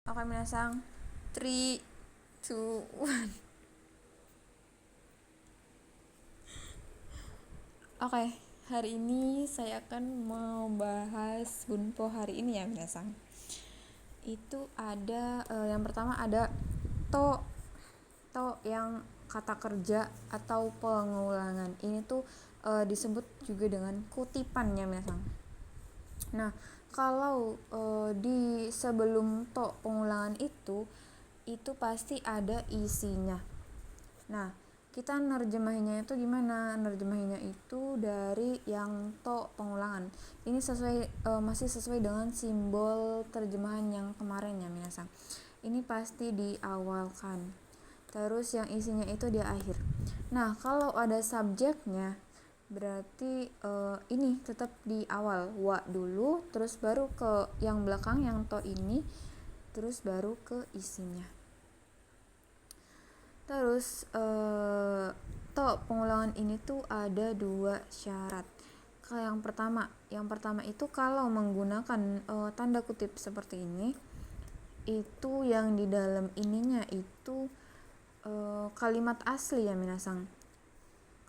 Oke, minasang. 3, 2, 1. Oke, hari ini saya akan membahas Gunpo hari ini ya, minasang. Itu ada yang pertama ada to yang kata kerja atau pengulangan. Ini tuh disebut juga dengan kutipan ya, minasang. Nah, kalau di sebelum to pengulangan itu pasti ada isinya. Nah, kita nerjemahinnya itu gimana? Nerjemahinnya itu dari yang to pengulangan. Ini masih sesuai dengan simbol terjemahan yang kemarin ya, minasang. Ini pasti diawalkan. Terus yang isinya itu di akhir. Nah, kalau ada subjeknya berarti ini tetap di awal, wa dulu, terus baru ke yang belakang yang to ini, terus baru ke isinya. Terus to pengulangan ini tuh ada 2 syarat. Yang pertama itu kalau menggunakan tanda kutip seperti ini, itu yang di dalam ininya itu kalimat asli ya, minasang.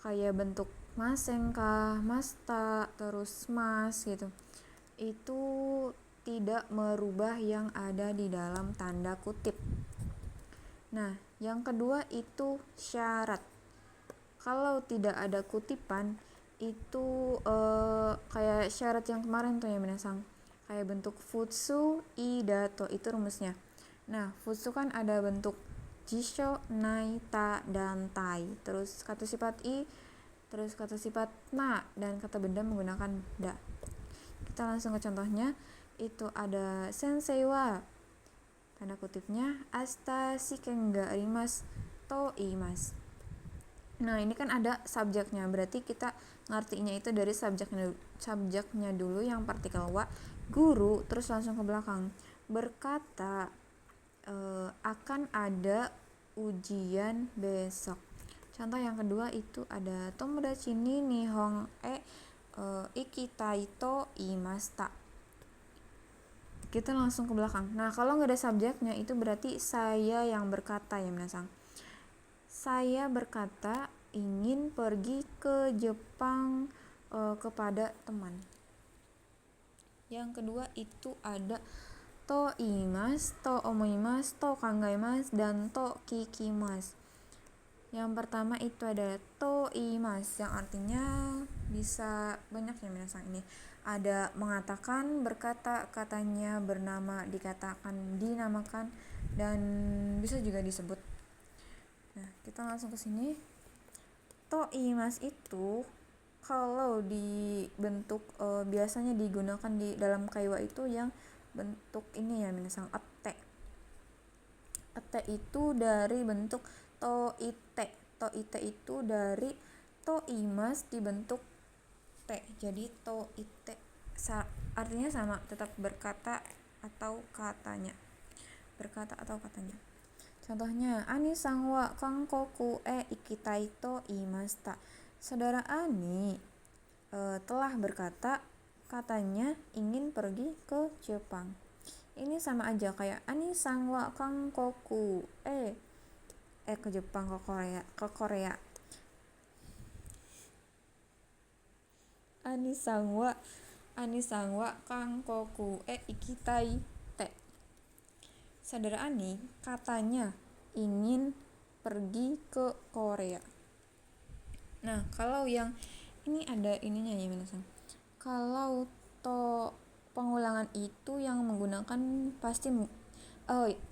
Kayak bentuk masengkah, masta, terus mas gitu. Itu tidak merubah yang ada di dalam tanda kutip. Nah, yang kedua itu syarat. Kalau tidak ada kutipan itu kayak syarat yang kemarin tuh ya, minasang. Kayak bentuk futsu, i, dato, itu rumusnya. Nah, futsu kan ada bentuk jisho, nai, ta, dan tai. Terus kata sifat i, terus kata sifat na, dan kata benda menggunakan da. Kita langsung ke contohnya. Itu ada sensei wa, tanda kutipnya asta shiken ga arimasu to iimasu. Nah, ini kan ada subjeknya, berarti kita ngartinya itu dari subjeknya dulu yang partikel wa, guru, terus langsung ke belakang. Berkata akan ada ujian besok. Contoh yang kedua itu ada tomodachi ni nihon ikitai to iimashita. Kita langsung ke belakang. Nah, kalau nggak ada subjeknya itu berarti saya yang berkata ya, minasang. Saya berkata ingin pergi ke Jepang kepada teman. Yang kedua itu ada to iimasu, to omoimasu, to kangaimasu, dan to kikimasu. Yang pertama itu ada to iimasu, yang artinya bisa banyak ya, minasang. Ini ada mengatakan, berkata, katanya, bernama, dikatakan, dinamakan, dan bisa juga disebut. Nah, kita langsung ke sini. To iimasu itu kalau dibentuk biasanya digunakan di dalam kaiwa itu yang bentuk ini ya, minasang, ete. Ete itu dari bentuk to ite. To ite itu dari to iimasu dibentuk te. Jadi to ite artinya sama, tetap berkata atau katanya. Berkata atau katanya. Contohnya, Ani sang wa kankoku ikitai to iimashita. Saudara Ani telah berkata, katanya ingin pergi ke Jepang. Ini sama aja kayak Ani sang wa kankoku ke Jepang, ke Korea. Ani sang wa kankoku ikitai te. Saudara Ani katanya ingin pergi ke Korea. Nah, kalau yang ini ada ininya ya, minasang. Kalau to pengulangan itu yang menggunakan pasti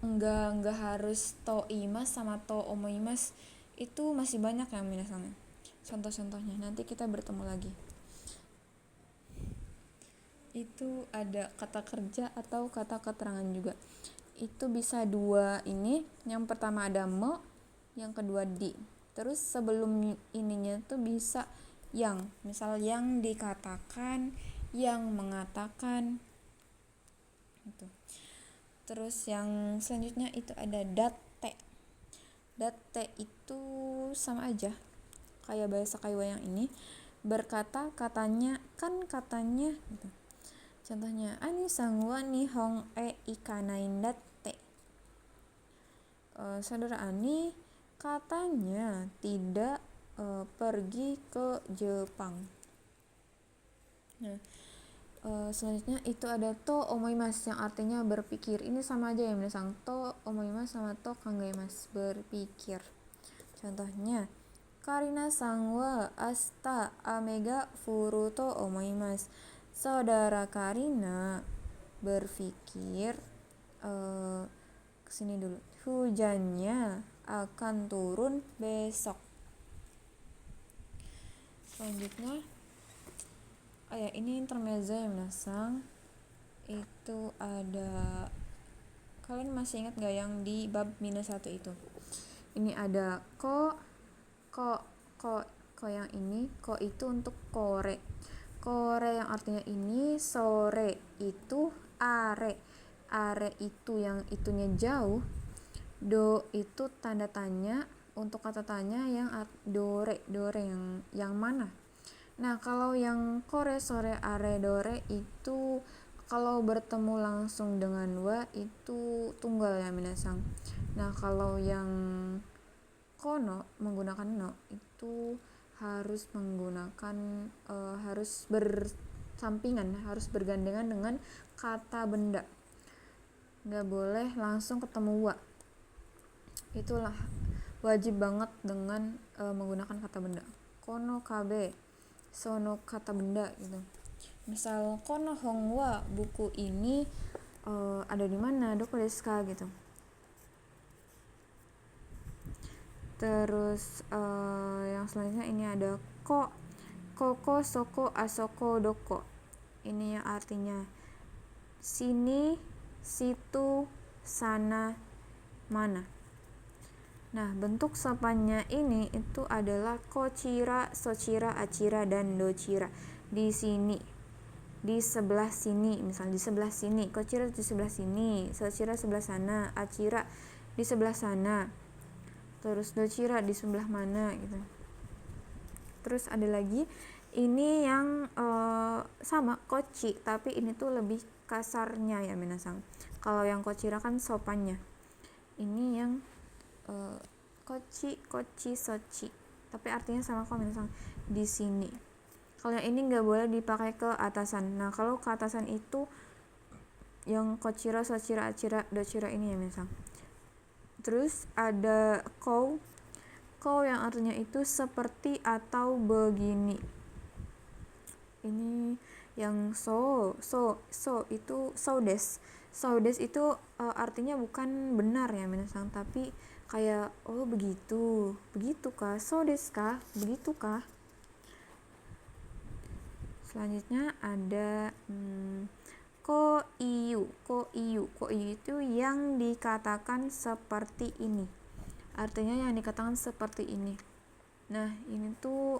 enggak harus to imas sama to omoimas, itu masih banyak ya, minasang. Contoh-contohnya nanti kita bertemu lagi. Itu ada kata kerja atau kata keterangan juga. Itu bisa 2 ini. Yang pertama ada me, yang kedua di. Terus sebelum ininya tuh bisa yang, misal yang dikatakan, yang mengatakan gitu. Terus yang selanjutnya itu ada datte. Datte itu sama aja kayak bahasa kaiwa yang ini, berkata, katanya, kan katanya gitu. Contohnya, Ani sang wa nihon ikanai datte. Saudara Ani katanya tidak pergi ke Jepang. Nah, selanjutnya itu ada to omoimasu yang artinya berpikir. Ini sama aja ya minasang, to omoimasu sama to kangaimasu, berpikir. Contohnya, Karina sang wa asta ame ga furu to omoimasu. Saudara Karina berpikir kesini dulu, hujannya akan turun besok. Selanjutnya ini intermezzo ya minasang. Itu ada, kalian masih ingat gak yang di bab -1 itu? Ini ada ko yang ini, ko itu untuk kore yang artinya ini, sore itu are itu yang itunya jauh, do itu tanda tanya untuk kata tanya yang dore yang mana. Nah, kalau yang kore, sore, are, dore itu kalau bertemu langsung dengan wa itu tunggal ya minasang. Nah, kalau yang kono menggunakan no itu harus menggunakan harus bersampingan, harus bergandengan dengan kata benda. Nggak boleh langsung ketemu wa. Itulah wajib banget dengan menggunakan kata benda. Kono kabe, sono kata benda gitu. Misal kono hongwa, buku ini ada di mana, doko desu ka gitu. Terus yang selanjutnya ini ada koko, soko, asoko, doko. Ini yang artinya sini, situ, sana, mana. Nah, bentuk sopannya ini itu adalah kochira, sochira, achira, dan dochira. Di sini, di sebelah sini, misalnya di sebelah sini, kochira di sebelah sini, sochira sebelah sana, achira di sebelah sana, terus dochira di sebelah mana gitu. Terus ada lagi ini yang sama kochi, tapi ini tuh lebih kasarnya ya minasang. Kalau yang kochira kan sopannya, ini yang kochi, sochi, tapi artinya sama kok minasang, di sini. Kalau yang ini nggak boleh dipakai ke atasan. Nah, kalau ke atasan itu yang kochira, sochira, achira, dochira ini ya minasang. Terus ada kou yang artinya itu seperti atau begini. Ini yang so itu so des itu artinya bukan benar ya minasang, tapi kayak begitu kah, so desu kah, begitu kah. Selanjutnya ada ko iyu itu yang dikatakan seperti ini, artinya yang dikatakan seperti ini. Nah, ini tuh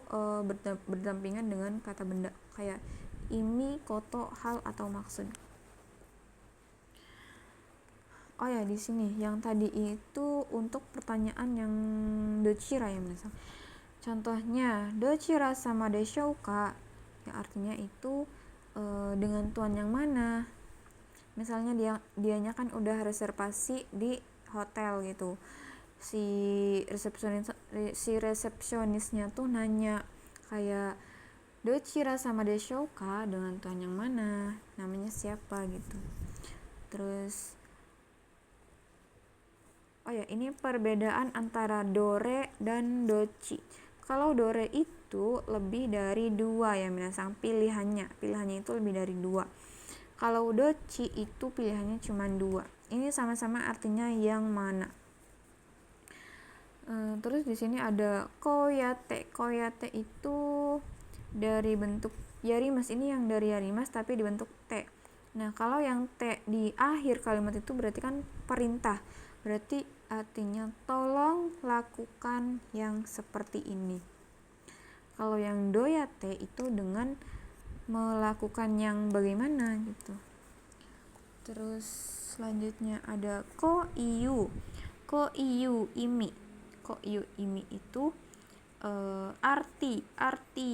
berdampingan dengan kata benda kayak imi, koto, hal atau maksud. Oh ya, di sini yang tadi itu untuk pertanyaan yang dochira ya minasang. Contohnya dochira sama deshouka, yang artinya itu dengan tuan yang mana. Misalnya dianya kan udah reservasi di hotel gitu. Si resepsionisnya tuh nanya kayak dochira sama deshouka, dengan tuan yang mana, namanya siapa gitu. Terus ini perbedaan antara dore dan dochi. Kalau dore itu lebih dari 2 ya minasang, pilihannya itu lebih dari 2. Kalau dochi itu pilihannya cuma 2. Ini sama-sama artinya yang mana. Terus di sini ada koyate itu dari bentuk yarimas, ini yang dari yarimas tapi dibentuk T. Nah, kalau yang T di akhir kalimat itu berarti kan perintah, berarti artinya tolong lakukan yang seperti ini. Kalau yang doyate itu dengan melakukan yang bagaimana gitu. Terus selanjutnya ada ko iyu imi. Ko iyu imi itu arti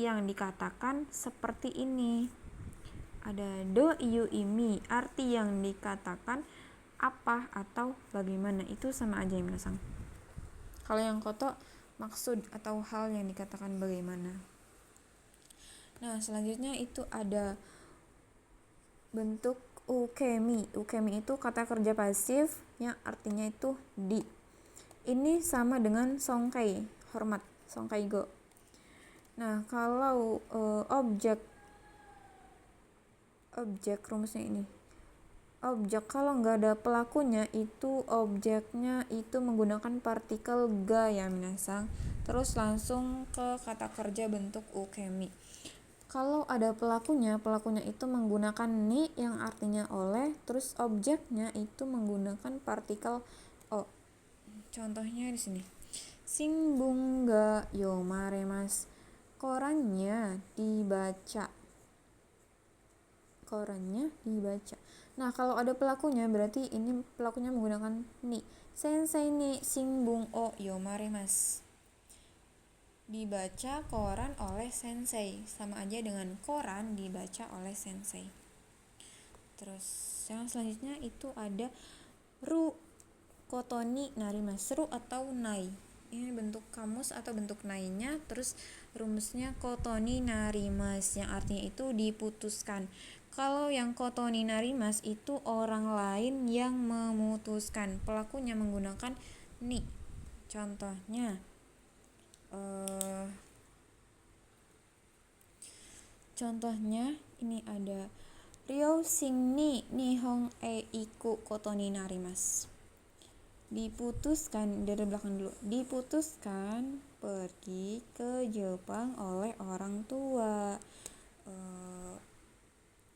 yang dikatakan seperti ini. Ada do iyu imi, arti yang dikatakan apa atau bagaimana, itu sama aja ya minasang. Kalau yang koto maksud atau hal yang dikatakan bagaimana. Nah selanjutnya itu ada bentuk ukemi. Ukemi itu kata kerja pasif yang artinya itu di. Ini sama dengan songkei, hormat, songkei go. Nah kalau objek rumusnya ini, objek kalau nggak ada pelakunya itu objeknya itu menggunakan partikel ga ya minasang. Terus langsung ke kata kerja bentuk ukemi. Kalau ada pelakunya itu menggunakan ni yang artinya oleh, terus objeknya itu menggunakan partikel o. Contohnya di sini. Singbung ga yomaremas. Korannya dibaca. Nah, kalau ada pelakunya berarti ini pelakunya menggunakan ni. Sensei ni singbung o yomaremas. Dibaca koran oleh sensei, sama aja dengan koran dibaca oleh sensei. Terus yang selanjutnya itu ada ru kotoni narimas. Ru atau nai, ini bentuk kamus atau bentuk nainya. Terus rumusnya kotoni narimas yang artinya itu diputuskan. Kalau yang kotoni narimas itu orang lain yang memutuskan, pelakunya menggunakan ni. Contohnya ini ada Ryo sing ni nihong e iku kotoni narimas. Diputuskan, dari belakang dulu. Diputuskan pergi ke Jepang oleh orang tua.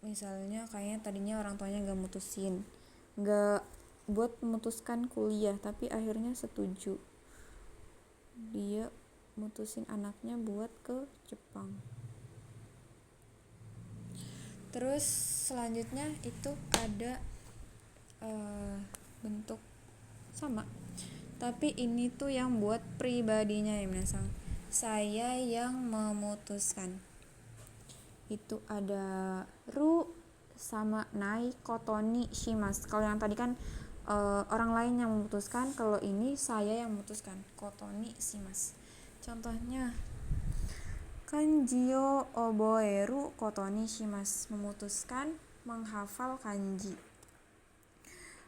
Misalnya kayaknya tadinya orang tuanya gak buat memutuskan kuliah, tapi akhirnya setuju. Dia mutusin anaknya buat ke Jepang. Terus selanjutnya itu ada bentuk sama, tapi ini tuh yang buat pribadinya ya minasang. Saya yang memutuskan. Itu ada ru sama nai kotoni shimas. Kalau yang tadi kan orang lain yang memutuskan, kalau ini saya yang memutuskan, kotoni shimas. Contohnya kanji o oboeru kotoni shimas. Memutuskan menghafal kanji.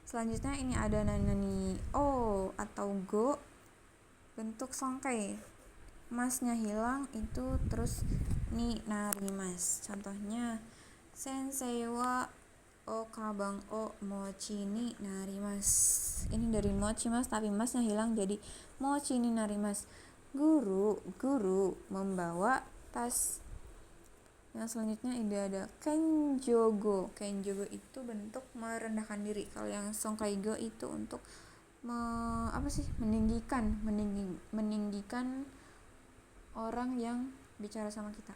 Selanjutnya ini ada nani o atau go, bentuk songkei. Masnya hilang itu terus ni narimas. Contohnya sensei wa okabang o mochi ni narimas. Ini dari mochi mas, tapi masnya hilang jadi mochi ni narimas. Guru membawa tas. Yang selanjutnya ini ada kenjogo. Kenjogo itu bentuk merendahkan diri. Kalau yang songkaigo itu untuk meninggikan orang yang bicara sama kita,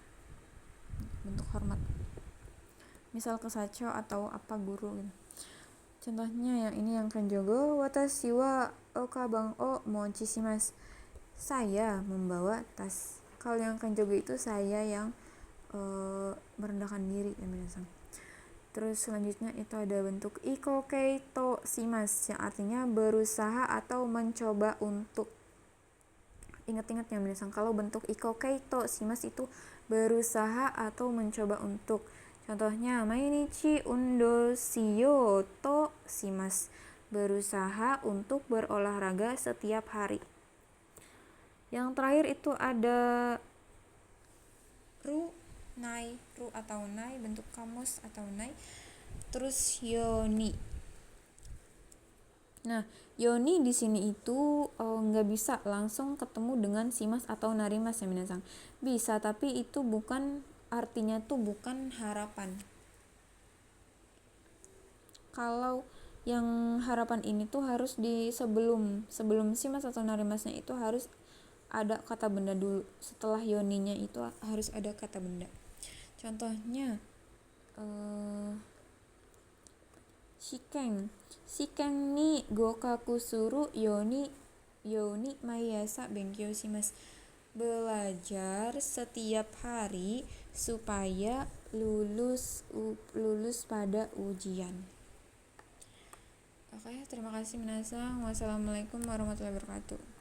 bentuk hormat. Misal kesacho atau apa guru gitu. Contohnya yang ini yang kenjogo, watashi wa okabang o mochi shimasu. Saya membawa tas. Kalau yang kenjogo itu saya yang merendahkan diri ya minasang. Terus selanjutnya itu ada bentuk ikokei to shimas yang artinya berusaha atau mencoba untuk. Ingat-ingat ya minasang, kalau bentuk ikokei to shimas itu berusaha atau mencoba untuk. Contohnya mainichi undo shiyo to shimas. Berusaha untuk berolahraga setiap hari. Yang terakhir itu ada ru atau nai, bentuk kamus atau nai. Terus yoni. Nah, yoni di sini itu nggak bisa langsung ketemu dengan shimas atau narimas ya minasang. Bisa, tapi itu bukan artinya tuh bukan harapan. Kalau yang harapan ini tuh harus di sebelum shimas atau narimasnya itu harus ada kata benda dulu. Setelah yoninya itu harus ada kata benda. Contohnya shiken ni gokaku suru yoni maiyasa benkyou shimasu. Belajar setiap hari supaya lulus pada ujian. Oke, terima kasih Minasang. Wassalamualaikum warahmatullahi wabarakatuh.